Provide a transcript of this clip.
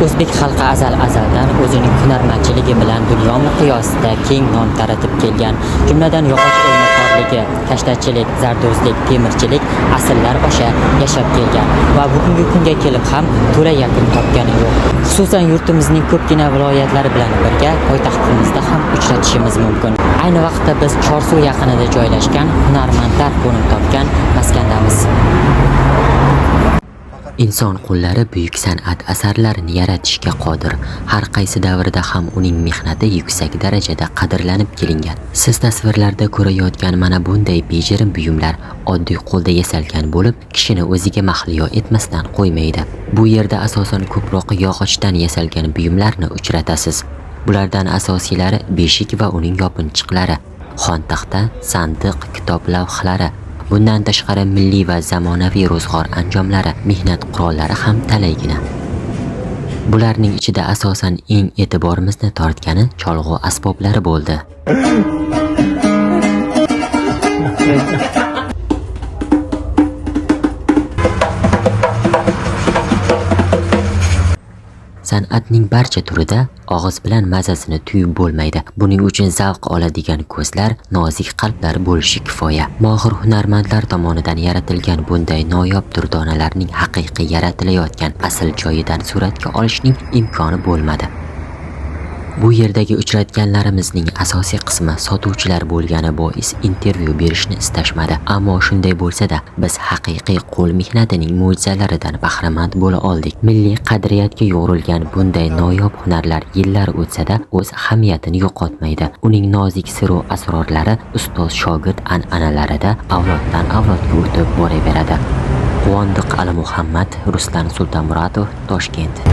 O'zbek xalqi azaldan o'zining hunarmandchiligi bilan dunyo miqyosida keng nom taratib kelgan. Jumladan yog'och o'ymakorligi, kashtachilik, zardo'zlik, temirchilik asrlar osha yashab kelgan va bugungi kunga kelib ham to'la yakun topgani yo'q. Xususan yurtimizning ko'pgina viloyatlari bilan birga poytaxtimizda ham uchratishimiz mumkin. Ayni vaqtda biz Chorsu yaqinida joylashgan hunarmandlar qo'nim topgan maskandamiz. Inson qo'llari buyuk san'at asarlarini yaratishga qodir. Har qaysi davrda ham uning mehnati yuksak darajada qadrlanib kelingan. Siz tasvirlarda ko'rayotgan mana bunday bejirim buyumlar oddiy qo'lda yasalgan bo'lib, kishini o'ziga mahliyo etmasdan qo'ymaydi. Bu yerda asosan ko'proq yog'ochdan yasalgan buyumlarni uchratasiz. Bulardan asosiylari beshik va uning yopinchiqlari, xontaxta, sandiq, kitob lavhlari. Bundan tashqari milliy va zamonaviy ro'zg'or anjomlari, mehnat qurollari ham talaygina. Bularning ichida asosan eng e'tiborimizni tortgani cholg'u asboblari bo'ldi. San'atning barcha turida og'iz bilan mazasini tuyib bo'lmaydi. Buning uchun zavq oladigan ko'zlar, nozik qalblar bo'lishi kifoya. Mohir hunarmandlar tomonidan yaratilgan bunday noyob durdonalarning haqiqiy yaratilayotgan asl joyidan suratga olishning imkoni bo'lmadi. Bu yerdagi uchratganlarimizning asosiy qismi sotuvchilar bo'lgani bois intervyu berishni istashmadi. Ammo shunday bo'lsa-da, biz haqiqiy qo'l mehnatining mo'jizalaridan bahramand bo'la oldik. Milliy qadriyatga yo'g'rilgan bunday noyob hunarlar yillar o'tsa-da o'z ahamiyatini yo'qotmaydi. Uning nozik sir va asrorlari ustoz shogird an'analarida avloddan avlodga o'tib boraveradi. Quvondiq Alimuhammad, Ruslan Sultonmuratov, Toshkent.